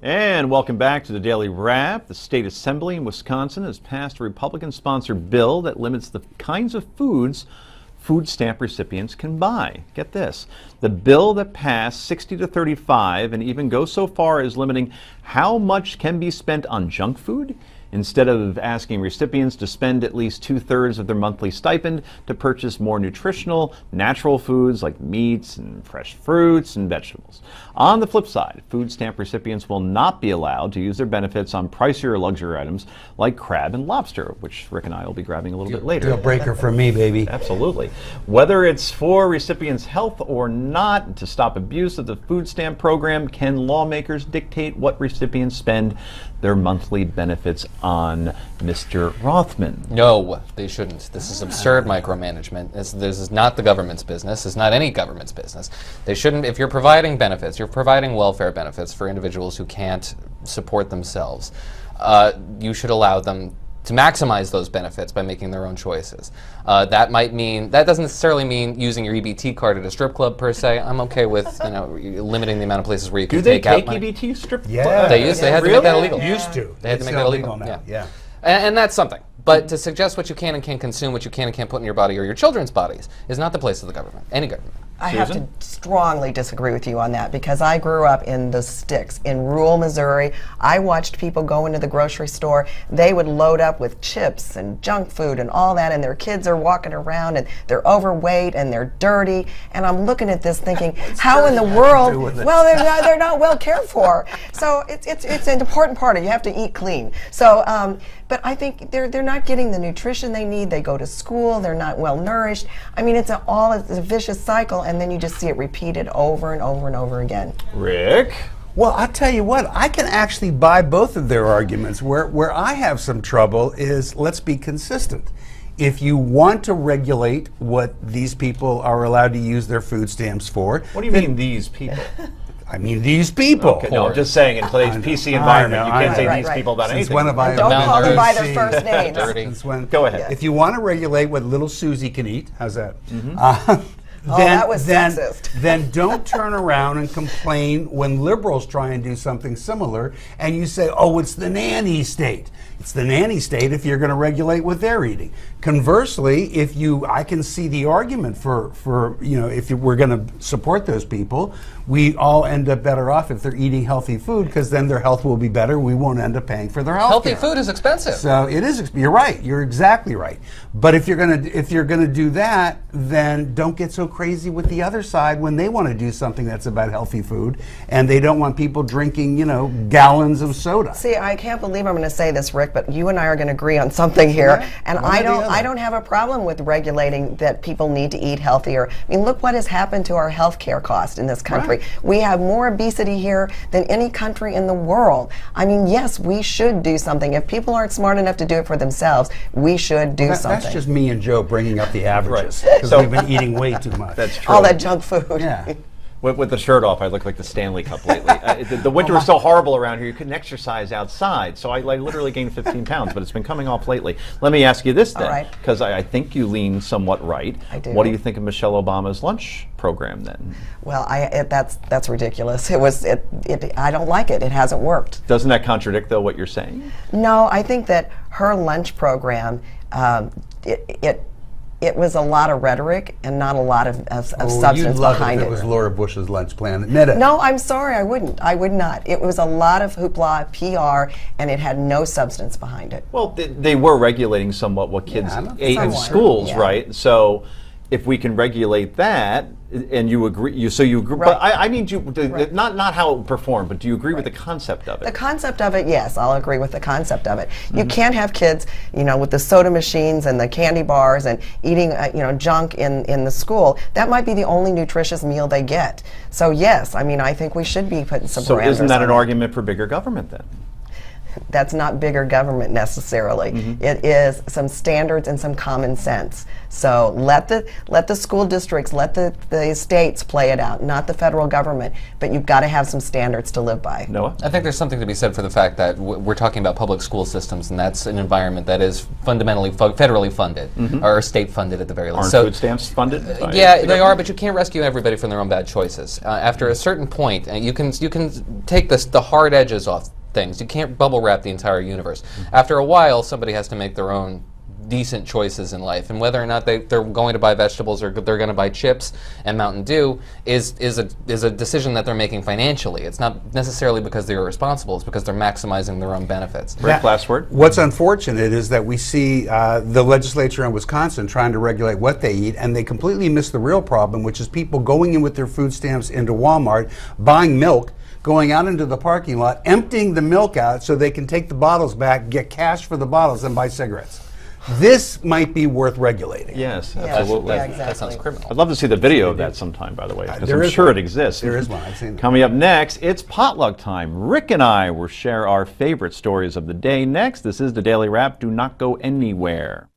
And welcome back to the Daily Wrap. The state assembly in Wisconsin has passed a Republican-sponsored bill that limits the kinds of foods food stamp recipients can buy. Get this. The bill that passed 60-35 and even goes so far as limiting how much can be spent on junk food, instead of asking recipients to spend at least 2/3 of their monthly stipend to purchase more nutritional, natural foods like meats and fresh fruits and vegetables. On the flip side, food stamp recipients will not be allowed to use their benefits on pricier luxury items like crab and lobster, which Rick and I will be grabbing a little bit later. Deal breaker for me, baby. Absolutely. Whether it's for recipients' health or not, to stop abuse of the food stamp program, can lawmakers dictate what recipients spend their monthly benefits on, Mr. Rothman? No, they shouldn't. This is absurd micromanagement. This is not the government's business. It's not any government's business. They shouldn't. If you're providing benefits, you're providing welfare benefits for individuals who can't support themselves. You should allow them to maximize those benefits by making their own choices. That doesn't necessarily mean using your EBT card at a strip club per se. I'm okay with limiting the amount of places where you can take out money. Do they take EBT strip? Yeah. They had to make that illegal. Used to. They had to make that illegal now. Yeah. And that's something. But to suggest what you can and can't consume, what you can and can't put in your body or your children's bodies, is not the place of the government, any government. I have to strongly disagree with you on that, because I grew up in the sticks in rural Missouri. I watched people go into the grocery store. They would load up with chips and junk food and all that, and their kids are walking around and they're overweight and they're dirty. And I'm looking at this thinking, how in the world? Well, they're not well cared for. So it's an important part of it. You have to eat clean. So, but I think they're not getting the nutrition they need. They go to school. They're not well nourished. I mean, it's a vicious cycle. And then you just see it repeated over and over and over again. Rick? Well, I'll tell you what, I can actually buy both of their arguments. Where I have some trouble is, let's be consistent. If you want to regulate what these people are allowed to use their food stamps for. What do you mean, these people? I mean, these people. Okay, no, I'm just saying, in today's PC environment, you can't say these people about anything. When have I Don't call them by their first names. Dirty. Go ahead. If you want to regulate what little Susie can eat, how's that? That was sexist. Then don't turn around and complain when liberals try and do something similar, and you say, "Oh, it's the nanny state." It's the nanny state if you're going to regulate what they're eating. Conversely, I can see the argument for if we're going to support those people, we all end up better off if they're eating healthy food, because then their health will be better. We won't end up paying for their health. Healthy food is expensive. So it is. You're right. You're exactly right. But if you're gonna do that, then don't get so crazy with the other side when they want to do something that's about healthy food, and they don't want people drinking gallons of soda. See, I can't believe I'm going to say this, Rick, but you and I are going to agree on something here. Yeah, and I don't have a problem with regulating that people need to eat healthier. I mean, look what has happened to our health care cost in this country. Right. We have more obesity here than any country in the world. I mean, yes, we should do something. If people aren't smart enough to do it for themselves, we should do something. That's just me and Joe bringing up the averages, because we've been eating way too much. That's true. All that junk food. Yeah. With the shirt off, I look like the Stanley Cup lately. The winter was so horrible around here, you couldn't exercise outside, so I literally gained 15 pounds, but it's been coming off lately. Let me ask you this then, because I think you lean somewhat right. I do. What do you think of Michelle Obama's lunch program then? Well, that's ridiculous. I don't like it. It hasn't worked. Doesn't that contradict, though, what you're saying? No, I think that her lunch program, it was a lot of rhetoric and not a lot of substance behind it. It was Laura Bush's lunch plan. Admit it. No, I'm sorry, I wouldn't. I would not. It was a lot of hoopla, PR, and it had no substance behind it. Well, they were regulating somewhat what kids ate in schools, right? So if we can regulate that, and you agree, agree. But I mean, not how it performed, but do you agree with the concept of it? The concept of it, yes, I'll agree with the concept of it. You can't have kids, with the soda machines and the candy bars and eating, junk in the school. That might be the only nutritious meal they get. So yes, I mean, I think we should be putting some parameters. So isn't that an argument for bigger government then? that's not bigger government necessarily. It is some standards and some common sense. So let the school districts, let the states play it out, not the federal government. But you've got to have some standards to live by. Noah? I think there's something to be said for the fact that we're talking about public school systems, and that's an environment that is fundamentally federally funded, or state funded at the very least. Aren't food stamps funded? by Yeah, the they are, government? but you can't rescue everybody from their own bad choices. After a certain point, you can take the hard edges off things. You can't bubble wrap the entire universe. After a while, somebody has to make their own decent choices in life, and whether or not they're going to buy vegetables or they're going to buy chips and Mountain Dew is a decision that they're making financially. It's not necessarily because they're irresponsible. It's because they're maximizing their own benefits. Rick, last word? What's unfortunate is that we see the legislature in Wisconsin trying to regulate what they eat, and they completely miss the real problem, which is people going in with their food stamps into Walmart, buying milk, going out into the parking lot, emptying the milk out so they can take the bottles back, get cash for the bottles, and buy cigarettes. This might be worth regulating. Yes, Yeah, absolutely. yeah, exactly. That sounds criminal. I'd love to see the video of that sometime, by the way, because There I'm is sure one. it exists. There is one. I've seen it. Coming up next, it's potluck time. Rick and I will share our favorite stories of the day next. This is the Daily Wrap. Do not go anywhere.